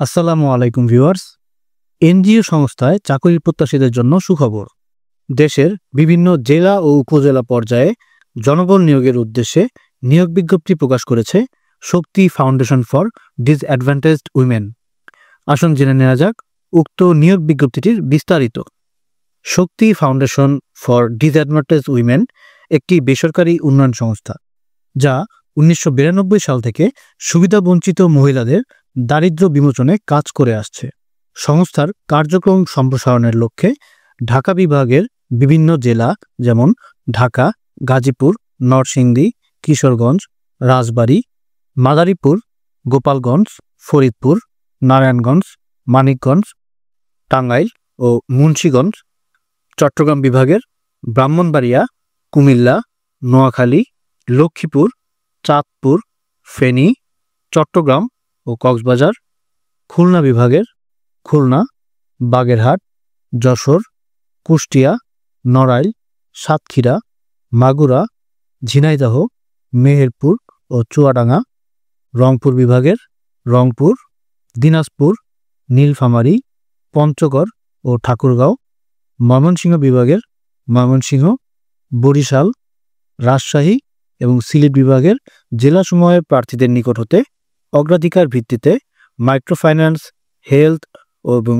আসসালামু আলাইকুম viewers. NGO সংস্থায় চাকরি প্রত্যাশীদের জন্য সুখবর। দেশের বিভিন্ন জেলা ও উপজেলা পর্যায়ে জনবল নিয়োগের উদ্দেশ্যে নিয়োগ বিজ্ঞপ্তি প্রকাশ করেছে শক্তি ফাউন্ডেশন ফর ডিসঅ্যাডভান্টেজড উইমেন। আসুন জেনে নেওয়া যাক উক্ত নিয়োগ বিজ্ঞপ্তিটির বিস্তারিত। শক্তি ফাউন্ডেশন ফর ডিসঅ্যাডভান্টেজড উইমেন একটি বেসরকারি উন্নয়ন সংস্থা, যা 1992 সাল থেকে সুবিধাবঞ্চিত মহিলাদের দারিদ্র্য বিমোচনে কাজ করে আসছে। সংস্থার কার্যক্রম সম্প্রসারণের লক্ষ্যে ঢাকা বিভাগের বিভিন্ন জেলা যেমন ঢাকা, গাজীপুর, নরসিংদী, কিশোরগঞ্জ, রাজবাড়ী, মাদারীপুর, গোপালগঞ্জ, ফরিদপুর, নারায়ণগঞ্জ, মানিকগঞ্জ, টাঙ্গাইল ও মুন্সিগঞ্জ, চট্টগ্রাম বিভাগের ব্রাহ্মণবাড়িয়া, কুমিল্লা, নোয়াখালী, লক্ষ্মীপুর, চাঁদপুর, ফেনী, চট্টগ্রাম ও কক্সবাজার, খুলনা বিভাগের খুলনা, বাগেরহাট, যশোর, কুষ্টিয়া, নড়াইল, সাতক্ষীরা, মাগুরা, ঝিনাইদহ, মেহেরপুর ও চুয়াডাঙ্গা, রংপুর বিভাগের রংপুর, দিনাজপুর, নীলফামারী, পঞ্চগড় ও ঠাকুরগাঁও, ময়মনসিংহ বিভাগের ময়মনসিংহ, বরিশাল, রাজশাহী এবং সিলেট বিভাগের জেলাসমূহের প্রার্থীদের নিকট হতে অগ্রাধিকার ভিত্তিতে মাইক্রোফাইন্যান্স, হেলথ এবং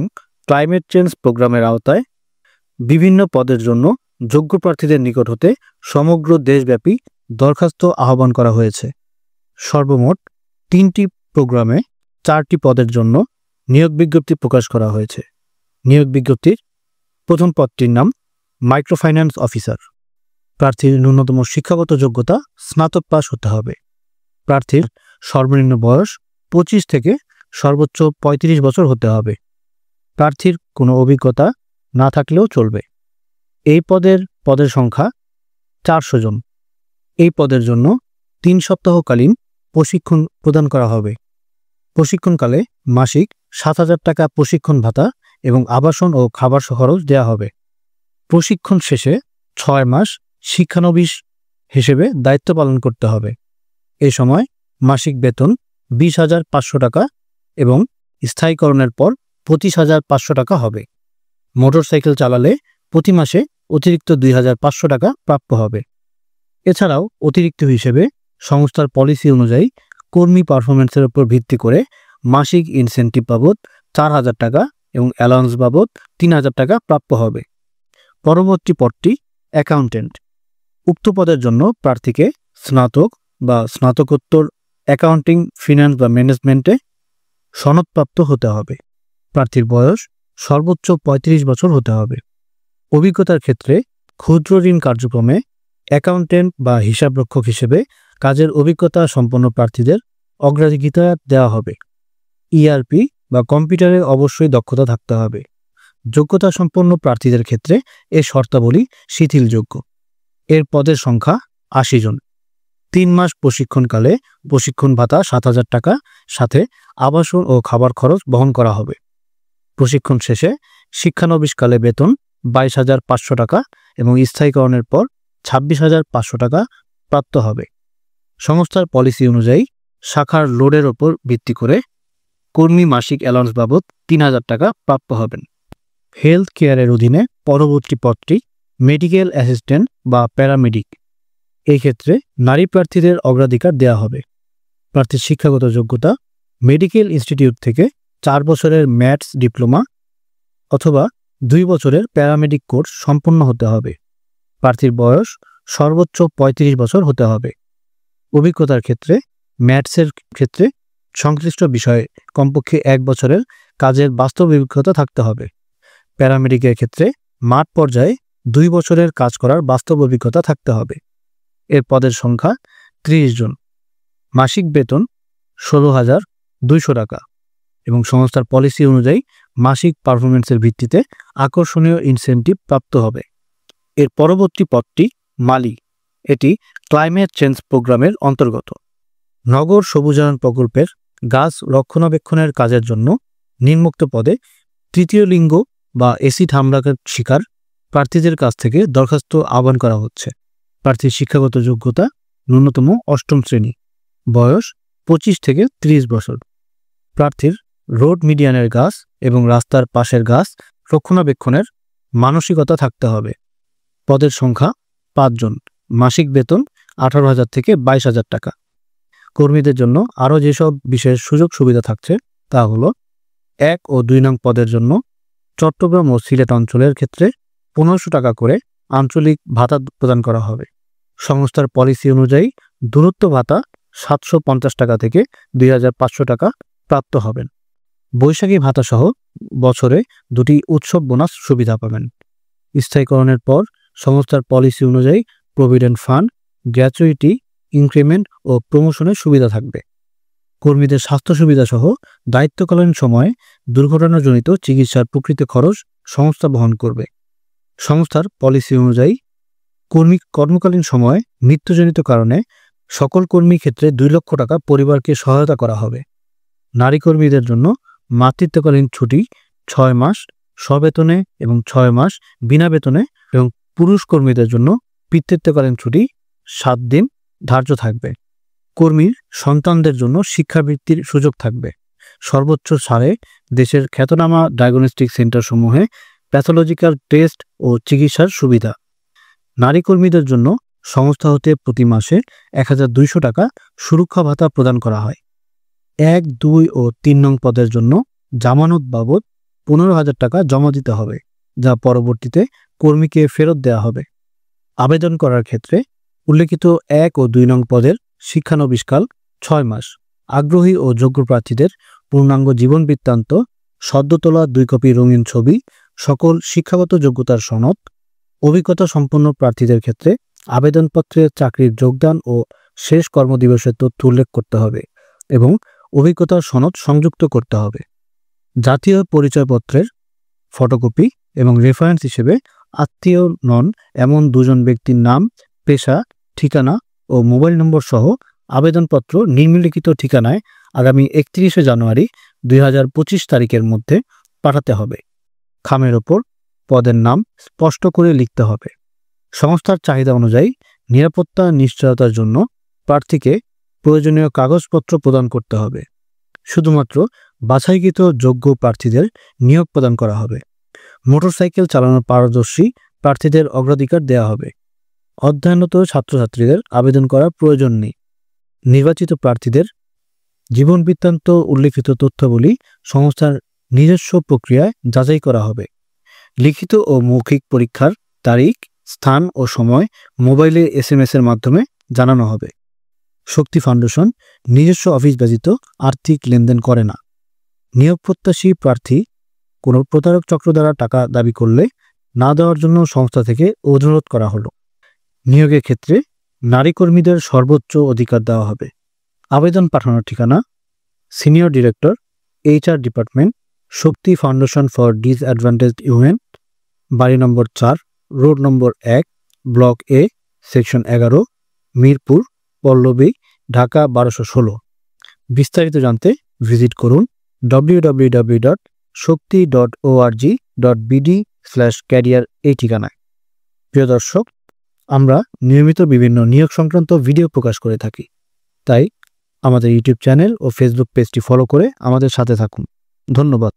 ক্লাইমেট চেঞ্জ প্রোগ্রামের আওতায় বিভিন্ন পদের জন্য যোগ্য প্রার্থীদের নিকট হতে সমগ্র দেশব্যাপী দরখাস্ত আহ্বান করা হয়েছে। সর্বমোট 3টি প্রোগ্রামে 4টি পদের জন্য নিয়োগ বিজ্ঞপ্তি প্রকাশ করা হয়েছে। নিয়োগ বিজ্ঞপ্তির প্রথম পদটির নাম মাইক্রোফাইন্যান্স অফিসার। প্রার্থীর ন্যূনতম শিক্ষাগত যোগ্যতা স্নাতক পাস হতে হবে। প্রার্থীর সর্বনিম্ন বয়স 25 থেকে সর্বোচ্চ 35 বছর হতে হবে। প্রার্থীর কোনো অভিজ্ঞতা না থাকলেও চলবে। এই পদের সংখ্যা 400 জন। এই পদের জন্য 3 সপ্তাহকালীন প্রশিক্ষণ প্রদান করা হবে। প্রশিক্ষণকালে মাসিক 7,000 টাকা প্রশিক্ষণ ভাতা এবং আবাসন ও খাবার খরচ দেওয়া হবে। প্রশিক্ষণ শেষে 6 মাস শিক্ষানবিশ হিসেবে দায়িত্ব পালন করতে হবে। এই সময় মাসিক বেতন 20,500 টাকা এবং স্থায়ীকরণের পর 25,500 টাকা হবে। মোটরসাইকেল চালালে প্রতি মাসে অতিরিক্ত 2,500 টাকা প্রাপ্য হবে। এছাড়াও অতিরিক্ত হিসেবে সংস্থার পলিসি অনুযায়ী কর্মী পারফরমেন্সের উপর ভিত্তি করে মাসিক ইনসেন্টিভ বাবদ 4,000 টাকা এবং অ্যালাউন্স বাবদ 3,000 টাকা প্রাপ্য হবে। পরবর্তী পদটি অ্যাকাউন্টেন্ট। উক্ত পদের জন্য প্রার্থীকে স্নাতক বা স্নাতকোত্তর অ্যাকাউন্টিং, ফিন্যান্স বা ম্যানেজমেন্টে সনদপ্রাপ্ত হতে হবে। প্রার্থীর বয়স সর্বোচ্চ 35 বছর হতে হবে। অভিজ্ঞতার ক্ষেত্রে ক্ষুদ্র ঋণ কার্যক্রমে অ্যাকাউন্টেন্ট বা হিসাবরক্ষক হিসেবে কাজের অভিজ্ঞতা সম্পন্ন প্রার্থীদের অগ্রাধিকার দেওয়া হবে। ইআরপি বা কম্পিউটারে অবশ্যই দক্ষতা থাকতে হবে। যোগ্যতা সম্পন্ন প্রার্থীদের ক্ষেত্রে এ শর্তাবলী শিথিলযোগ্য। এর পদের সংখ্যা 80 জন। 3 মাস প্রশিক্ষণকালে প্রশিক্ষণ ভাতা 7,000 টাকা সাথে আবাসন ও খাবার খরচ বহন করা হবে। প্রশিক্ষণ শেষে শিক্ষানবিশকালে বেতন 22,500 টাকা এবং স্থায়ীকরণের পর 26,500 টাকা প্রাপ্ত হবে। সংস্থার পলিসি অনুযায়ী শাখার লোডের ওপর ভিত্তি করে কর্মী মাসিক অ্যালাউন্স বাবদ 3,000 টাকা প্রাপ্য হবেন। হেলথ কেয়ারের অধীনে পরবর্তী পদটি মেডিকেল অ্যাসিস্ট্যান্ট বা প্যারামেডিক। এই ক্ষেত্রে নারী প্রার্থীদের অগ্রাধিকার দেওয়া হবে। প্রার্থীর শিক্ষাগত যোগ্যতা মেডিকেল ইনস্টিটিউট থেকে 4 বছরের ম্যাথস ডিপ্লোমা অথবা 2 বছরের প্যারামেডিক কোর্স সম্পন্ন হতে হবে। প্রার্থীর বয়স সর্বোচ্চ 35 বছর হতে হবে। অভিজ্ঞতার ক্ষেত্রে ম্যাথসের ক্ষেত্রে সংশ্লিষ্ট বিষয়ে কমপক্ষে 1 বছরের কাজের বাস্তব অভিজ্ঞতা থাকতে হবে। প্যারামেডিকের ক্ষেত্রে মাঠ পর্যায়ে 2 বছরের কাজ করার বাস্তব অভিজ্ঞতা থাকতে হবে। এর পদের সংখ্যা 30 জন। মাসিক বেতন 16,200 টাকা এবং সংস্থার পলিসি অনুযায়ী মাসিক পারফরমেন্সের ভিত্তিতে আকর্ষণীয় ইনসেন্টিভ প্রাপ্ত হবে। এর পরবর্তী পদটি মালি। এটি ক্লাইমেট চেঞ্জ প্রোগ্রামের অন্তর্গত। নগর সবুজায়ন প্রকল্পের গাছ রক্ষণাবেক্ষণের কাজের জন্য নিম্নোক্ত পদে তৃতীয় লিঙ্গ বা এসিড হামলার শিকার প্রার্থীদের কাছ থেকে দরখাস্ত আহ্বান করা হচ্ছে। প্রার্থীর শিক্ষাগত যোগ্যতা ন্যূনতম 8ম শ্রেণী। বয়স 25 থেকে 30 বছর। প্রার্থীর রোড মিডিয়ানের গাছ এবং রাস্তার পাশের গাছ রক্ষণাবেক্ষণের মানসিকতা থাকতে হবে। পদের সংখ্যা 5 জন। মাসিক বেতন 18,000 থেকে 22,000 টাকা। কর্মীদের জন্য আরও যেসব বিশেষ সুযোগ সুবিধা থাকছে তা হলো 1 ও 2 নং পদের জন্য চট্টগ্রাম ও সিলেট অঞ্চলের ক্ষেত্রে 1500 টাকা করে আঞ্চলিক ভাতা প্রদান করা হবে। সংস্থার পলিসি অনুযায়ী দূরত্ব ভাতা 750 টাকা থেকে 2,500 টাকা প্রাপ্ত হবেন। বৈশাখী ভাতা সহ বছরে 2টি উৎসব বোনাস সুবিধা পাবেন। স্থায়ীকরণের পর সংস্থার পলিসি অনুযায়ী প্রভিডেন্ট ফান্ড, গ্র্যাচুইটি, ইনক্রিমেন্ট ও প্রমোশনের সুবিধা থাকবে। কর্মীদের স্বাস্থ্য সুবিধা সহ দায়িত্বকালীন সময়ে দুর্ঘটনাজনিত চিকিৎসার প্রকৃত খরচ সংস্থা বহন করবে। সংস্থার পলিসি অনুযায়ী কর্মকালীন সময়ে মৃত্যুজনিত কারণে সকল কর্মী ক্ষেত্রে 2 লক্ষ টাকা পরিবারকে সহায়তা করা হবে। নারী কর্মীদের জন্য মাতৃত্বকালীন ছুটি 6 মাস সবেতনে এবং 6 মাস বিনা বেতনে এবং পুরুষ কর্মীদের জন্য পিতৃত্বকালীন ছুটি 7 দিন ধার্য থাকবে। কর্মীর সন্তানদের জন্য শিক্ষাবৃত্তির সুযোগ থাকবে। সর্বোচ্চ ছাড়ে দেশের খ্যাতনামা ডায়াগনস্টিক সেন্টারসমূহে প্যাথোলজিক্যাল টেস্ট ও চিকিৎসার সুবিধা। নারী কর্মীদের জন্য সংস্থা হতে প্রতি মাসে 1,200 টাকা সুরক্ষা ভাতা প্রদান করা হয়। 1, 2 ও 3 নং পদের জন্য জামানত বাবদ 15,000 টাকা জমা দিতে হবে, যা পরবর্তীতে কর্মীকে ফেরত দেওয়া হবে। আবেদন করার ক্ষেত্রে উল্লেখিত 1 ও 2 নং পদের শিক্ষানবিশকাল 6 মাস। আগ্রহী ও যোগ্য প্রার্থীদের পূর্ণাঙ্গ জীবন বৃত্তান্ত, সদ্য তোলা 2 কপি রঙিন ছবি, সকল শিক্ষাগত যোগ্যতার সনদ। অভিজ্ঞতা সম্পন্ন প্রার্থীদের ক্ষেত্রে আবেদনপত্রে চাকরির যোগদান ও শেষ কর্মদিবসের তথ্য উল্লেখ করতে হবে এবং অভিজ্ঞতার সনদ সংযুক্ত করতে হবে। জাতীয় পরিচয়পত্রের ফটোকপি এবং রেফারেন্স হিসেবে আত্মীয় নন এমন 2 জন ব্যক্তির নাম, পেশা, ঠিকানা ও মোবাইল নম্বর সহ আবেদনপত্র নিম্নলিখিত ঠিকানায় আগামী 31শে জানুয়ারি 2025 তারিখের মধ্যে পাঠাতে হবে। খামের ওপর পদের নাম স্পষ্ট করে লিখতে হবে। সংস্থার চাহিদা অনুযায়ী নিরাপত্তা নিশ্চয়তার জন্য প্রার্থীকে প্রয়োজনীয় কাগজপত্র প্রদান করতে হবে। শুধুমাত্র বাছাইকৃত যোগ্য প্রার্থীদের নিয়োগ প্রদান করা হবে। মোটরসাইকেল চালানোর পারদর্শী প্রার্থীদের অগ্রাধিকার দেওয়া হবে। অধ্যয়নরত ছাত্রছাত্রীদের আবেদন করার প্রয়োজন নেই। নির্বাচিত প্রার্থীদের জীবন বৃত্তান্ত উল্লেখিত তথ্যাবলী সংস্থার নিজস্ব প্রক্রিয়ায় যাচাই করা হবে। লিখিত ও মৌখিক পরীক্ষার তারিখ, স্থান ও সময় মোবাইলে SMS এর মাধ্যমে জানানো হবে। শক্তি ফাউন্ডেশন নিজস্ব অফিস ব্যতীত আর্থিক লেনদেন করে না। নিয়োগ প্রত্যাশী প্রার্থী কোনো প্রতারক চক্র দ্বারা টাকা দাবি করলে না দেওয়ার জন্য সংস্থা থেকে অনুরোধ করা হলো। নিয়োগের ক্ষেত্রে নারী কর্মীদের সর্বোচ্চ অধিকার দেওয়া হবে। আবেদন পাঠানোর ঠিকানা: senior director, HR department, Shakti foundation for disadvantaged women, বাড়ি number 4, road number 1, block A, section 11, Mirpur, Pallabi, Dhaka 1216। বিস্তারিত জানতে ভিজিট করুন www.shakti.org.bd/career এই ঠিকানায়। প্রিয় দর্শক, আমরা নিয়মিত বিভিন্ন নিয়োগ সংক্রান্ত ভিডিও প্রকাশ করে থাকি, তাই আমাদের ইউটিউব চ্যানেল ও ফেসবুক পেজটি ফলো করে আমাদের সাথে থাকুন। ধন্যবাদ।